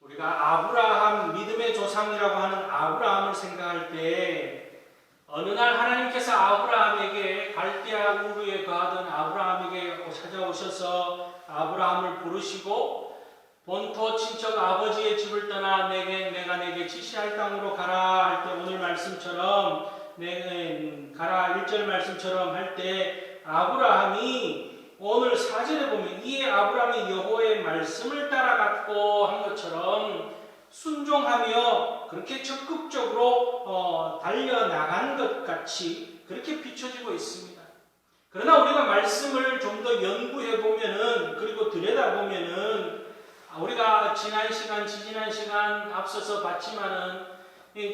우리가 아브라함, 믿음의 조상이라고 하는 아브라함을 생각할 때 어느 날 하나님께서 아브라함에게 갈대아 우르에 거하던 아브라함에게 찾아오셔서 아브라함을 부르시고 본토 친척 아버지의 집을 떠나 내가 내게 지시할 땅으로 가라 할 때 오늘 말씀처럼 가라 1절 말씀처럼 할 때 아브라함이 오늘 4절에 보면 이에 아브라함이 여호와의 말씀을 따라갔고 한 것처럼 순종하며 그렇게 적극적으로 달려나간 것 같이 그렇게 비춰지고 있습니다. 그러나 우리가 말씀을 좀 더 연구해 보면은 그리고 들여다 보면은 우리가 지난 시간 앞서서 봤지만은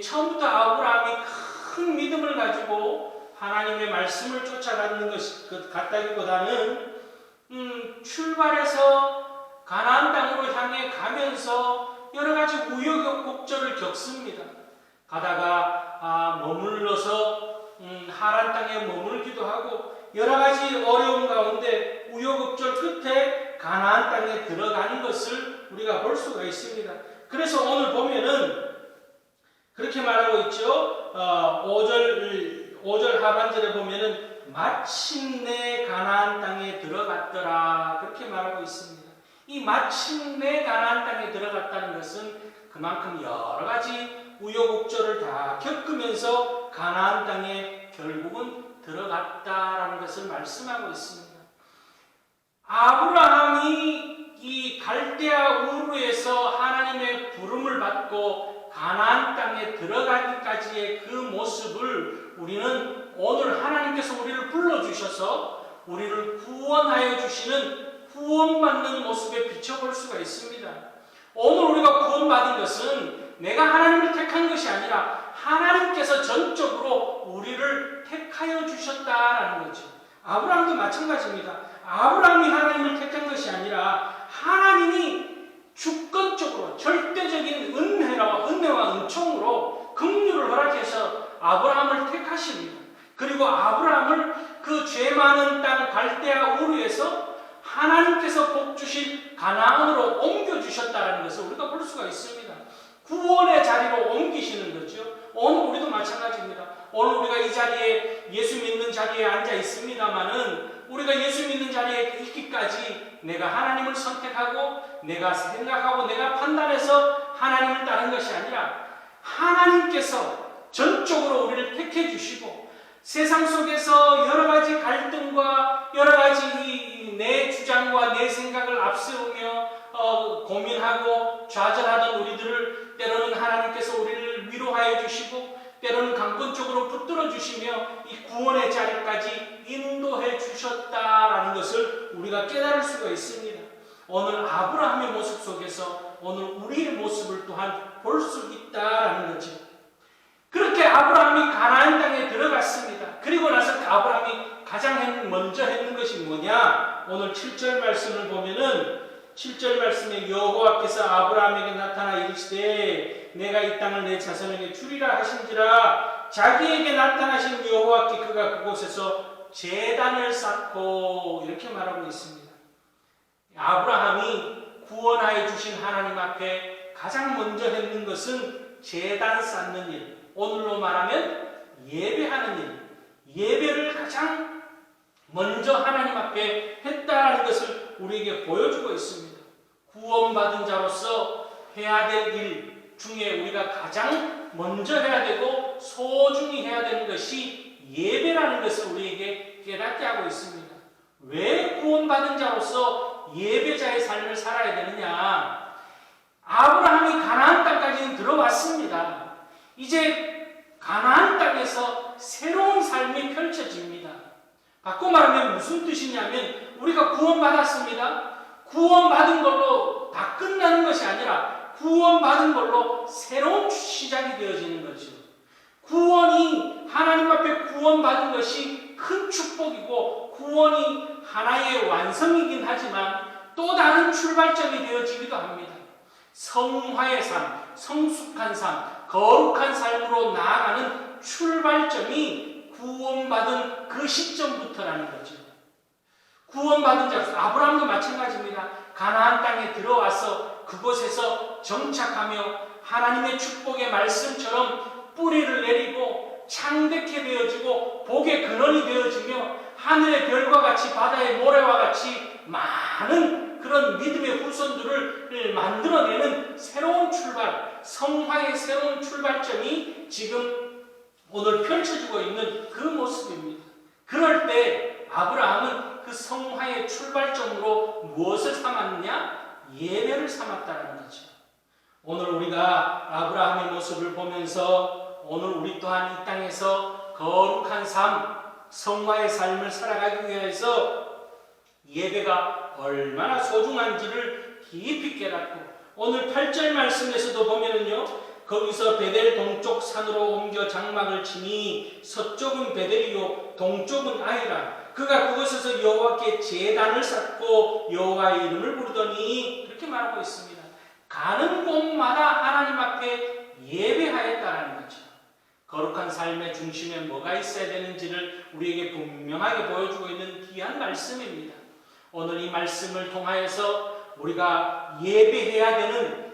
처음부터 아브라함이 큰 믿음을 가지고 하나님의 말씀을 쫓아가는 것 같다기보다는 출발해서 가나안 땅으로 향해 가면서 여러 가지 우여곡절을 겪습니다. 가다가 머물러서 하란 땅에 머물기도 하고 여러 가지 어려움 가운데 우여곡절 끝에 가나안 땅에 들어가는 것을 우리가 볼 수가 있습니다. 그래서 오늘 보면은 그렇게 말하고 있죠. 5절 하반절에 보면은 마침내 가나안 땅에 들어갔더라 그렇게 말하고 있습니다. 이 마침내 가나안 땅에 들어갔다는 것은 그만큼 여러 가지 우여곡절을 다 겪으면서 가나안 땅에 결국은 들어갔다라는 것을 말씀하고 있습니다. 아브라함이 이 갈대아 우르에서 하나님의 부름을 받고 가나안 땅에 들어가기까지의 그 모습을 우리는 오늘 하나님께서 우리를 불러주셔서 우리를 구원하여 주시는 구원받는 모습에 비춰볼 수가 있습니다. 오늘 우리가 구원받은 것은 내가 하나님을 택한 것이 아니라 하나님께서 전적으로 우리를 택하여 주셨다라는 거죠. 아브라함도 마찬가지입니다. 아브라함이 하나님을 택한 것이 아니라 하나님이 주권적으로 절대적인 은혜와 은총으로 긍휼을 허락해서 아브라함을 택하십니다. 그리고 아브라함을 그 죄 많은 땅 갈대아 우르에서 하나님께서 복 주신 가나안으로 옮겨주셨다는 것을 우리가 볼 수가 있습니다. 구원의 자리로 옮기시는 거죠. 오늘 우리도 마찬가지입니다. 오늘 우리가 이 자리에 예수 믿는 자리에 앉아 있습니다마는 우리가 예수 믿는 자리에 있기까지 내가 하나님을 선택하고 내가 생각하고 내가 판단해서 하나님을 따른 것이 아니라 하나님께서 전적으로 우리를 택해 주시고 세상 속에서 여러 가지 갈등과 여러 가지 내 주장과 내 생각을 앞세우며 고민하고 좌절하던 우리들을 때로는 하나님께서 우리를 위로하여 주시고 때로는 강권적으로 붙들어 주시며 이 구원의 자리까지 인도해 주셨다라는 것을 우리가 깨달을 수가 있습니다. 오늘 아브라함의 모습 속에서 오늘 우리의 모습을 또한 볼 수 있다라는 거죠. 그렇게 아브라함이 가나안 땅에 들어갔습니다. 그리고 나서 아브라함이 가장 먼저 했는 것이 뭐냐? 오늘 7절 말씀을 보면은 7절 말씀에 여호와께서 아브라함에게 나타나 이르시되 내가 이 땅을 내 자손에게 주리라 하신지라 자기에게 나타나신 여호와께 그가 그곳에서 제단을 쌓고 이렇게 말하고 있습니다. 아브라함이 구원하여 주신 하나님 앞에 가장 먼저 했는 것은 제단 쌓는 일, 오늘로 말하면 예배하는 일, 예배를 가장 먼저 하나님 앞에 했다는 것을 우리에게 보여주고 있습니다. 구원받은 자로서 해야 될 일 중에 우리가 가장 먼저 해야 되고 소중히 해야 되는 것이 예배라는 것을 우리에게 깨닫게 하고 있습니다. 왜 구원받은 자로서 예배자의 삶을 살아야 되느냐? 아브라함이 가나안 땅까지는 들어왔습니다. 이제 가나안 땅에서 새로운 삶이 펼쳐집니다. 바꿔 말하면 무슨 뜻이냐면 우리가 구원받았습니다. 구원받은 걸로 다 끝나는 것이 아니라 구원받은 걸로 새로운 시작이 되어지는 거죠. 구원이 하나님 앞에 구원받은 것이 큰 축복이고 구원이 하나의 완성이긴 하지만 또 다른 출발점이 되어지기도 합니다. 성화의 삶, 성숙한 삶, 거룩한 삶으로 나아가는 출발점이 구원받은 그 시점부터라는 거죠. 구원받은 자, 아브라함도 마찬가지입니다. 가나안 땅에 들어와서 그곳에서 정착하며 하나님의 축복의 말씀처럼 뿌리를 내리고 창백해 되어지고 복의 근원이 되어지며 하늘의 별과 같이 바다의 모래와 같이 많은 그런 믿음의 후손들을 만들어내는 새로운 출발, 성화의 새로운 출발점이 지금 오늘 펼쳐지고 있는 그 모습입니다. 그럴 때 아브라함은 그 성화의 출발점으로 무엇을 삼았느냐? 예배를 삼았다는 거죠. 오늘 우리가 아브라함의 모습을 보면서 오늘 우리 또한 이 땅에서 거룩한 삶, 성화의 삶을 살아가기 위해서 예배가 얼마나 소중한지를 깊이 깨닫고 오늘 8절 말씀에서도 보면은요, 거기서 베델 동쪽 산으로 옮겨 장막을 치니 서쪽은 베델이요 동쪽은 아이라. 그가 그곳에서 여호와께 제단을 쌓고 여호와의 이름을 부르더니 그렇게 말하고 있습니다. 가는 곳마다 하나님 앞에 예배하였다라는 거죠. 거룩한 삶의 중심에 뭐가 있어야 되는지를 우리에게 분명하게 보여주고 있는 귀한 말씀입니다. 오늘 이 말씀을 통하여서 우리가 예배해야 되는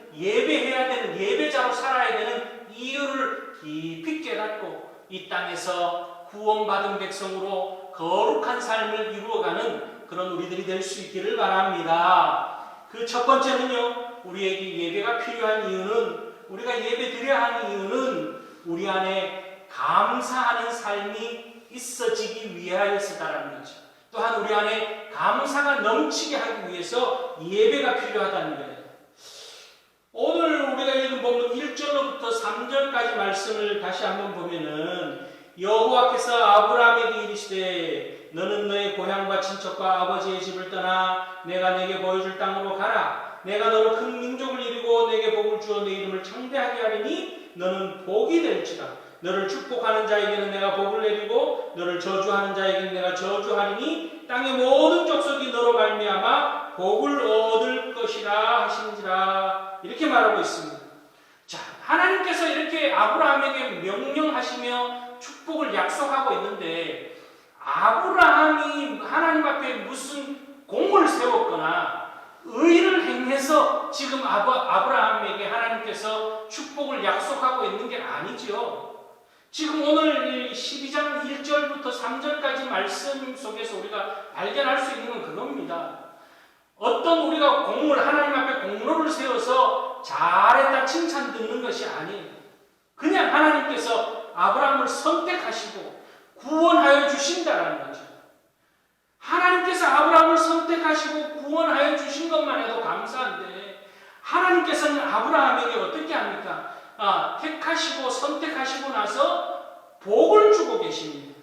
예배자로 살아야 되는 이유를 깊이 깨닫고 이 땅에서 구원받은 백성으로 거룩한 삶을 이루어가는 그런 우리들이 될 수 있기를 바랍니다. 그 첫 번째는요, 우리에게 예배가 필요한 이유는, 우리가 예배 드려야 하는 이유는 우리 안에 감사하는 삶이 있어지기 위하여서다라는 거죠. 또한 우리 안에 감사가 넘치게 하기 위해서 예배가 필요하다는 거예요. 오늘 우리가 읽은 본문 1절로부터 3절까지 말씀을 다시 한번 보면은 여호와께서 아브라함에게 이르시되 너는 너의 고향과 친척과 아버지의 집을 떠나 내가 내게 보여줄 땅으로 가라. 내가 너로 큰 민족을 이루고 내게 복을 주어 내 이름을 창대하게 하리니 너는 복이 될지라. 너를 축복하는 자에게는 내가 복을 내리고 너를 저주하는 자에게는 내가 저주하리니 땅의 모든 족속이 너로 말미암아 복을 얻을 것이라 하신지라. 이렇게 말하고 있습니다. 자, 하나님께서 이렇게 아브라함에게 명령하시며 축복을 약속하고 있는데 아브라함이 하나님 앞에 무슨 공을 세웠거나 의를 행해서 지금 아브라함에게 하나님께서 축복을 약속하고 있는 게 아니죠. 지금 오늘 12장 1절부터 3절까지 말씀 속에서 우리가 발견할 수 있는 건 그겁니다. 어떤 우리가 공을 하나님 앞에 공로를 세워서 잘했다 칭찬 듣는 것이 아니에요. 그냥 하나님께서 아브라함을 선택하시고 구원하여 주신다라는 거죠. 하나님께서 아브라함을 선택하시고 구원하여 주신 것만 해도 감사한데 하나님께서는 아브라함에게 어떻게 합니까? 택하시고 선택하시고 나서 복을 주고 계십니다.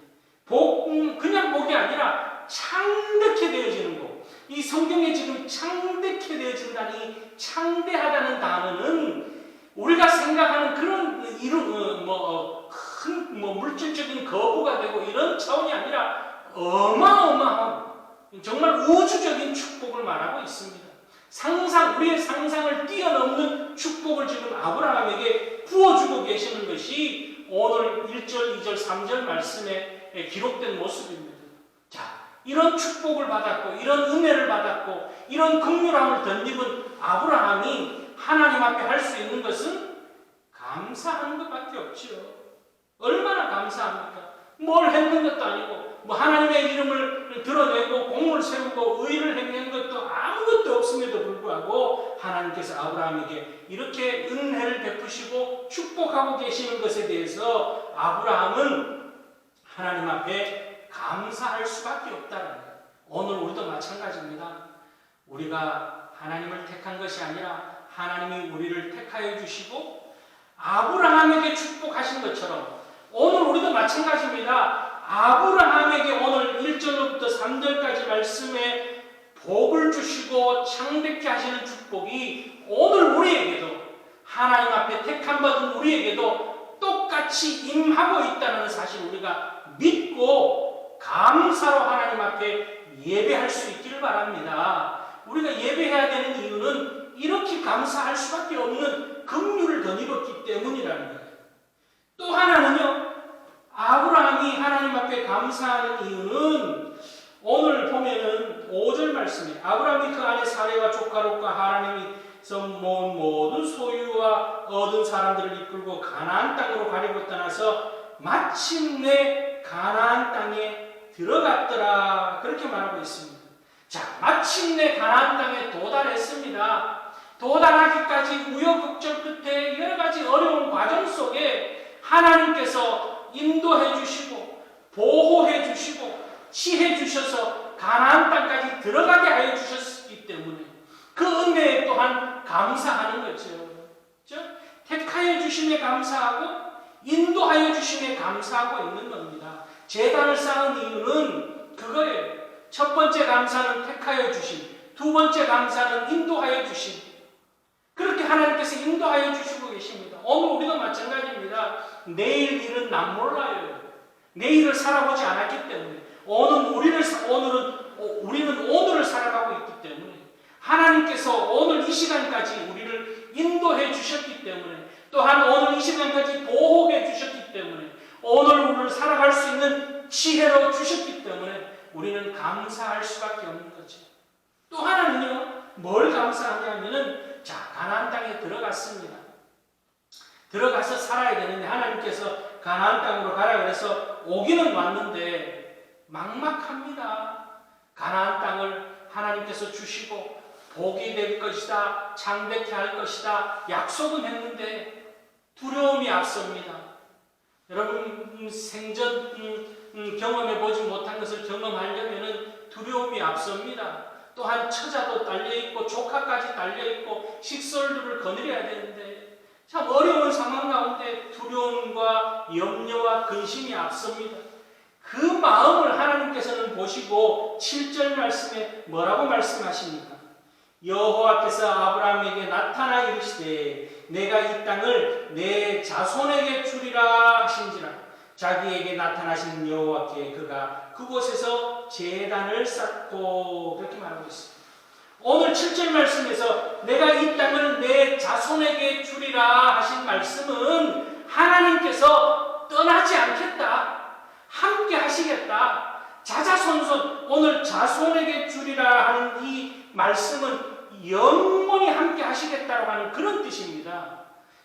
그냥 복이 아니라 창대케 되어지는 복. 이 성경에 지금 창대케 되어진다니 창대하다는 단어는 우리가 생각하는 그런 큰 물질적인 거부가 되고 이런 차원이 아니라 어마어마한 정말 우주적인 축복을 말하고 있습니다. 우리의 상상을 뛰어넘는 축복을 지금 아브라함에게 부어주고 계시는 것이 오늘 1절, 2절, 3절 말씀에 기록된 모습입니다. 자, 이런 축복을 받았고 이런 은혜를 받았고 이런 긍휼함을 덧입은 아브라함이 하나님 앞에 할 수 있는 것은 감사하는 것밖에 없지요. 얼마나 감사합니까? 뭘 했는 것도 아니고 하나님의 이름을 드러내고 공을 세우고 의를 행한 것도 아무것도 없음에도 불구하고 하나님께서 아브라함에게 이렇게 은혜를 베푸시고 축복하고 계시는 것에 대해서 아브라함은 하나님 앞에 감사할 수밖에 없다는 거예요. 오늘 우리도 마찬가지입니다. 우리가 하나님을 택한 것이 아니라 하나님이 우리를 택하여 주시고 아브라함에게 축복하신 것처럼 오늘 우리도 마찬가지입니다. 아브라함에게 오늘 1절부터 3절까지 말씀에 복을 주시고 창대케 하시는 축복이 오늘 우리에게도 하나님 앞에 택함받은 우리에게도 똑같이 임하고 있다는 사실을 우리가 믿고 감사로 하나님 앞에 예배할 수 있기를 바랍니다. 우리가 예배해야 되는 이유는 이렇게 감사할 수밖에 없는 긍휼을 덧입었기 때문이라는 거예요. 또 하나는요, 아브라함이 하나님 앞에 감사하는 이유는 오늘 보면은 5절 말씀에 아브라함이 그 안에 사례와 조카롯과 하라님이 땅에서 모은 모든 소유와 얻은 사람들을 이끌고 가나안 땅으로 가려고 떠나서 마침내 가나안 땅에 들어갔더라. 그렇게 말하고 있습니다. 자, 마침내 가나안 땅에 도달했습니다. 도달하기까지 우여곡절 끝에 여러 가지 어려운 과정 속에 하나님께서 인도해 주시고 보호해 주시고 치해 주셔서 가나안 땅까지 들어가게 하여 주셨기 때문에 그 은혜에 또한 감사하는 거죠. 택하여 주심에 감사하고 인도하여 주심에 감사하고 있는 겁니다. 제단을 쌓은 이유는 그거예요. 첫 번째 감사는 택하여 주심, 두 번째 감사는 인도하여 주심. 그렇게 하나님께서 인도하여 주시고 계십니다. 오늘 우리도 마찬가지입니다. 내일 일은 난 몰라요. 내일을 살아보지 않았기 때문에 우리는 오늘을 살아가고 있기 때문에 하나님께서 오늘 이 시간까지 우리를 인도해 주셨기 때문에 또한 오늘 이 시간까지 보호해 주셨기 때문에 오늘 우리를 살아갈 수 있는 지혜로 주셨기 때문에 우리는 감사할 수밖에 없는 거죠. 또 하나는요, 뭘 감사하냐면은 자, 가나안 땅에 들어갔습니다. 들어가서 살아야 되는데 하나님께서 가나안 땅으로 가라 그래서 오기는 왔는데 막막합니다. 가나안 땅을 하나님께서 주시고 복이 될 것이다, 창백해 할 것이다 약속은 했는데 두려움이 앞섭니다. 여러분 생전 경험해 보지 못한 것을 경험하려면 두려움이 앞섭니다. 또한 처자도 딸려있고 조카까지 딸려있고 식솔들을 거느려야 되는데 참 어려운 상황 가운데 두려움과 염려와 근심이 앞섭니다. 그 마음을 하나님께서는 보시고 7절 말씀에 뭐라고 말씀하십니까? 여호와께서 아브라함에게 나타나 이르시되 내가 이 땅을 내 자손에게 주리라 하신지라. 자기에게 나타나신 여호와께 그가 그곳에서 제단을 쌓고 그렇게 말하고 있습니다. 오늘 7절 말씀에서 내가 이 땅을 내 자손에게 주리라 하신 말씀은 하나님께서 떠나지 않겠다, 함께 하시겠다, 자자손손 오늘 자손에게 주리라 하는 이 말씀은 영원히 함께 하시겠다고 하는 그런 뜻입니다.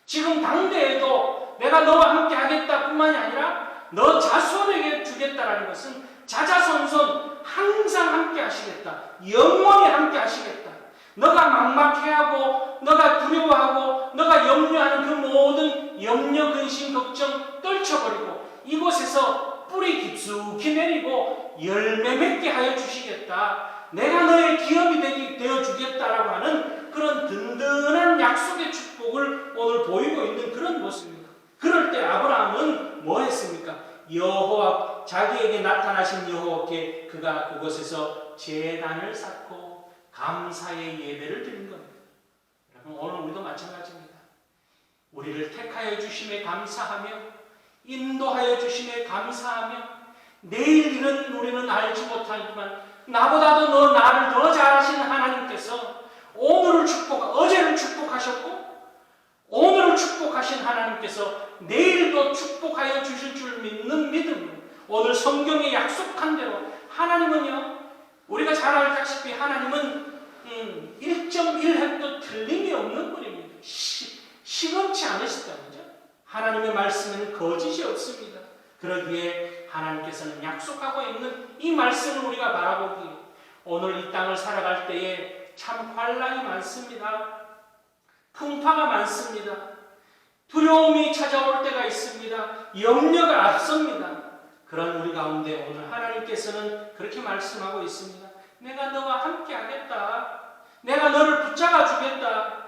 지금 당대에도 내가 너와 함께 하겠다 뿐만이 아니라 너 자손에게 주겠다라는 것은 자자손손 항상 함께 하시겠다, 영원히 함께 하시겠다. 너가 막막해하고 너가 두려워하고 너가 염려하는 그 모든 염려, 근심, 걱정 떨쳐버리고 이곳에서 뿌리 깊숙이 내리고 열매 맺게 하여 주시겠다. 내가 너의 기업이 되어 주겠다라고 하는 그런 든든한 약속의 축복을 오늘 보이고 있는 그런 모습입니다. 그럴 때 아브라함은 뭐 했습니까? 여호와, 자기에게 나타나신 여호와께 그가 그곳에서 제단을 쌓고 감사의 예배를 드린 겁니다. 여러분 오늘 우리도 마찬가지입니다. 우리를 택하여 주심에 감사하며 인도하여 주심에 감사하며 내일 일은 우리는 알지 못하지만 나보다도 나를 더 잘하시는 하나님께서 오늘을 어제를 축복하셨고 오늘을 축복하신 하나님께서 내일도 축복하여 주실 줄 믿는 믿음. 오늘 성경에 약속한 대로 하나님은요, 우리가 잘 알다시피 하나님은 1.1획도 틀림이 없는 분입니다. 시금치 않으시다 그죠? 하나님의 말씀에는 거짓이 없습니다. 그러기에 하나님께서는 약속하고 있는 이 말씀을 우리가 바라보기에 오늘 이 땅을 살아갈 때에 참 환난이 많습니다. 풍파가 많습니다. 두려움이 찾아올 때가 있습니다. 염려가 앞섭니다. 그런 우리 가운데 오늘 하나님께서는 그렇게 말씀하고 있습니다. 내가 너와 함께 하겠다. 내가 너를 붙잡아 주겠다.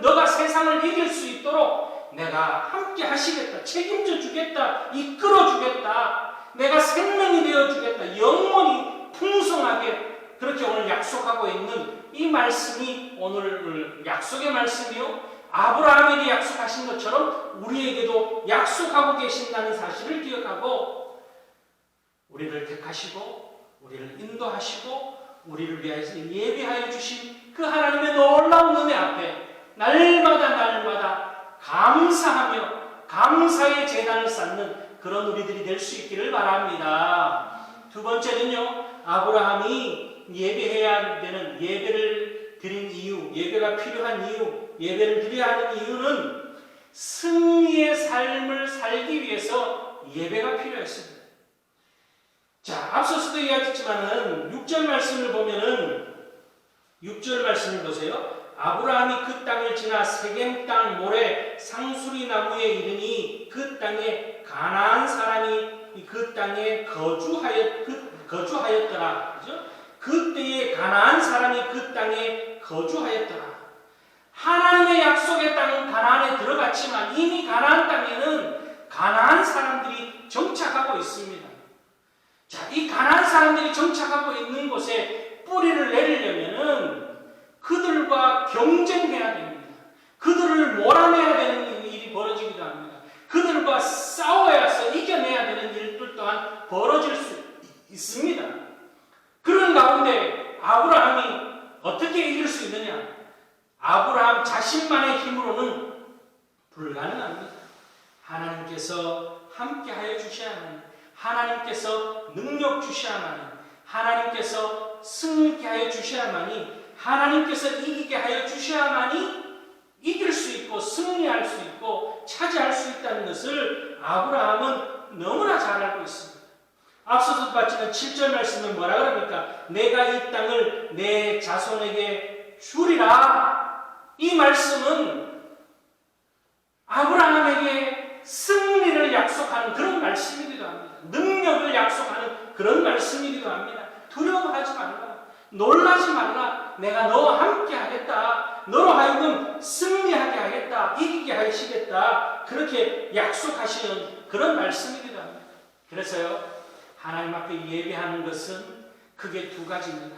너가 세상을 이길 수 있도록 내가 함께 하시겠다. 책임져 주겠다. 이끌어 주겠다. 내가 생명이 되어 주겠다. 영원히 풍성하게 그렇게 오늘 약속하고 있는 이 말씀이 오늘 약속의 말씀이요. 아브라함에게 약속하신 것처럼 우리에게도 약속하고 계신다는 사실을 기억하고 우리를 택하시고 우리를 인도하시고 우리를 위하여서 예비하여 주신 그 하나님의 놀라운 은혜 앞에 날마다 감사하며 감사의 제단을 쌓는 그런 우리들이 될 수 있기를 바랍니다. 두 번째는요, 아브라함이 예배해야 되는 예배를 드린 이유, 예배가 필요한 이유, 예배를 드려야 하는 이유는 승리의 삶을 살기 위해서 예배가 필요했습니다. 자, 앞서서도 이야기했지만은 6절 말씀을 보면은 6절 말씀을 보세요. 아브라함이 그 땅을 지나 세겜 땅 모래 상수리 나무에 이르니 그 땅에 가나안 사람이 그 땅에 거주하였더라. 그죠? 그때에 가나안 사람이 그 땅에 거주하였더라. 하나님의 약속의 땅은 가나안에 들어갔지만 이미 가나안 땅에는 가나안 사람들이 정착하고 있습니다. 자, 이 가나안 사람들이 정착하고 있는 곳에 뿌리를 내리려면은 그들과 경쟁해야 됩니다. 그들을 몰아내야 되는 일이 벌어지기도 합니다. 그들과 싸워야서 이겨내야 되는 일들 또한 벌어질 수 있습니다. 그런 가운데 아브라함이 어떻게 이길 수 있느냐? 아브라함 자신만의 힘으로는 불가능합니다. 하나님께서 함께하여 주셔야만, 하나님께서 능력 주셔야만, 하나님께서 승리케 하여 주셔야만이, 하나님께서 이기게 하여 주셔야만이 이길 수 있고 승리할 수 있고 차지할 수 있다는 것을 아브라함은 너무나 잘 알고 있습니다. 앞서도 봤지만 7절 말씀은 뭐라 그럽니까? 내가 이 땅을 내 자손에게 주리라. 이 말씀은 아브라함에게 승리를 약속하는 그런 말씀이기도 합니다. 능력을 약속하는 그런 말씀이기도 합니다. 두려워하지 말라. 놀라지 말라. 내가 너와 함께 하겠다. 너로 하여금 승리하게 하겠다. 이기게 하시겠다. 그렇게 약속하시는 그런 말씀이기도 합니다. 그래서요, 하나님 앞에 예배하는 것은 크게 두 가지입니다.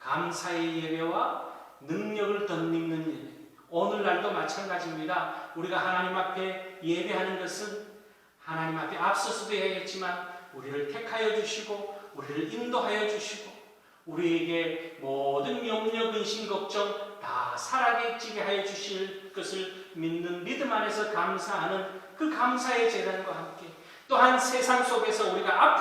감사의 예배와 능력을 덧입는 예배. 오늘날도 마찬가지입니다. 우리가 하나님 앞에 예배하는 것은 하나님 앞에 앞서서도 얘기했지만 우리를 택하여 주시고 우리를 인도하여 주시고 우리에게 모든 염려, 근심, 걱정 다 사라지게 하여 주실 것을 믿는 믿음 안에서 감사하는 그 감사의 제단과 함께 또한 세상 속에서 우리가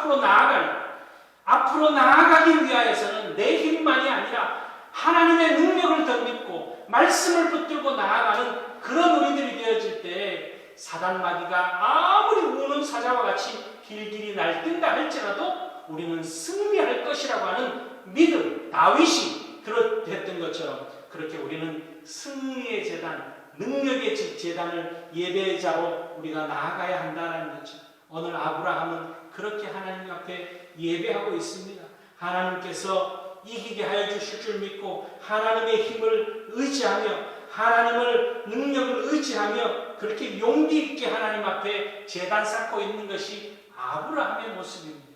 앞으로 나아가기 위하여서는 내 힘만이 아니라 하나님의 능력을 덧입고 말씀을 붙들고 나아가는 그런 우리들이 되어질 때 사단 마귀가 아무리 우는 사자와 같이 길길이 날뛴다 할지라도 우리는 승리할 것이라고 하는 믿음, 다윗이 그랬던 것처럼 그렇게 우리는 승리의 제단, 능력의 제단을 예배자로 우리가 나아가야 한다는 거죠. 오늘 아브라함은 그렇게 하나님 앞에 예배하고 있습니다. 하나님께서 이기게 하여 주실 줄 믿고 하나님의 힘을 의지하며 하나님을 능력을 의지하며 그렇게 용기 있게 하나님 앞에 제단 쌓고 있는 것이 아브라함의 모습입니다.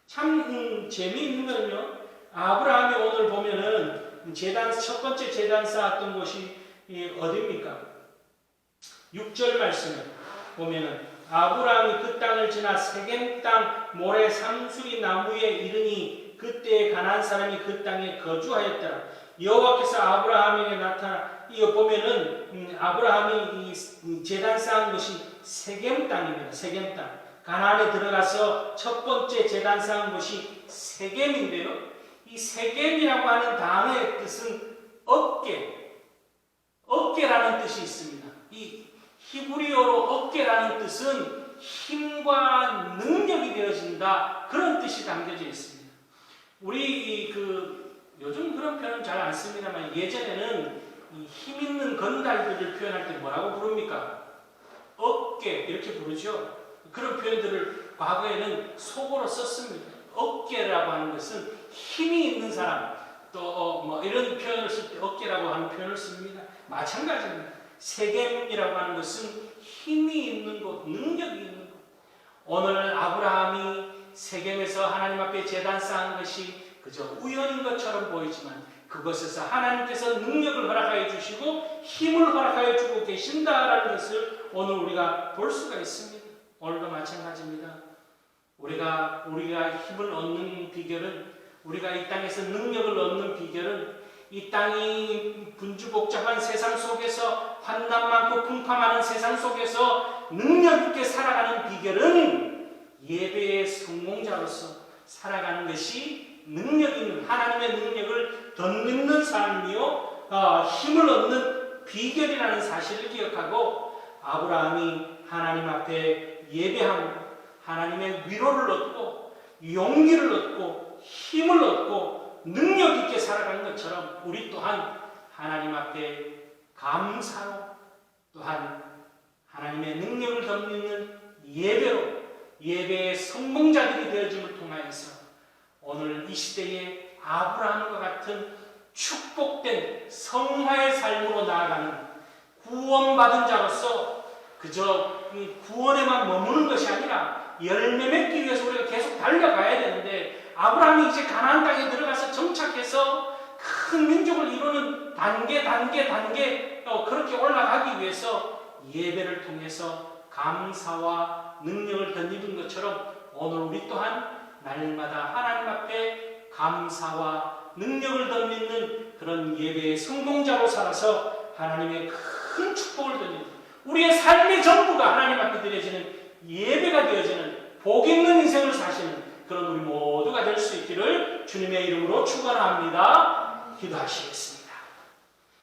참 재미있는 건요, 아브라함이 오늘 보면은 첫 번째 제단 쌓았던 곳이 어디입니까? 6절 말씀에 보면은 아브라함이 그 땅을 지나 세겜 땅 모래 상수리 나무에 이르니 그때 가나안 사람이 그 땅에 거주하였더라. 여호와께서 아브라함에게 나타나 이거 보면은 아브라함이 이 제단 쌓은 것이 세겜 땅입니다. 세겜 땅. 가나안에 들어가서 첫 번째 제단 쌓은 곳이 세겜인데요. 이 세겜이라고 하는 단어의 뜻은 어깨라는 뜻이 있습니다. 이 히브리어로 어깨라는 뜻은 힘과 능력이 되어진다. 그런 뜻이 담겨져 있습니다. 우리 요즘 그런 표현 잘 안 씁니다만 예전에는 이 힘 있는 건달들을 표현할 때 뭐라고 부릅니까? 어깨 이렇게 부르죠. 그런 표현들을 과거에는 속어로 썼습니다. 어깨라고 하는 것은 힘이 있는 사람, 또 이런 표현을 쓸 때 어깨라고 하는 표현을 씁니다. 마찬가지입니다. 세겜이라고 하는 것은 힘이 있는 곳, 능력이 있는 곳. 오늘 아브라함이 세겜에서 하나님 앞에 제단 쌓은 것이 그저 우연인 것처럼 보이지만 그것에서 하나님께서 능력을 허락하여 주시고 힘을 허락하여 주고 계신다라는 것을 오늘 우리가 볼 수가 있습니다. 오늘도 마찬가지입니다. 우리가 힘을 얻는 비결은, 우리가 이 땅에서 능력을 얻는 비결은, 이 땅이 분주복잡한 세상 속에서, 환난 많고 풍파 많은 세상 속에서 능력 있게 살아가는 비결은 예배의 성공자로서 살아가는 것이 능력 있는 하나님의 능력을 덧입는 삶이요 힘을 얻는 비결이라는 사실을 기억하고 아브라함이 하나님 앞에 예배하고 하나님의 위로를 얻고 용기를 얻고 힘을 얻고 능력 있게 살아가는 것처럼 우리 또한 하나님 앞에 감사로 또한 하나님의 능력을 덧입는 예배로 예배의 성공자들이 되어짐을 통하여서 오늘 이 시대에 아브라함과 같은 축복된 성화의 삶으로 나아가는 구원받은 자로서 그저 구원에만 머무는 것이 아니라 열매 맺기 위해서 우리가 계속 달려가야 되는데 아브라함이 이제 가나안 땅에 들어가서 정착해서 큰 민족을 이루는 단계 그렇게 올라가기 위해서 예배를 통해서 감사와 능력을 덧입은 것처럼 오늘 우리 또한 날마다 하나님 앞에 감사와 능력을 덧입는 그런 예배의 성공자로 살아서 하나님의 큰 축복을 덧입는 우리의 삶의 전부가 하나님 앞에 드려지는 예배가 되어지는 복 있는 인생을 사시는 그런 우리 모두가 될 수 있기를 주님의 이름으로 축원합니다. 기도하시겠습니다.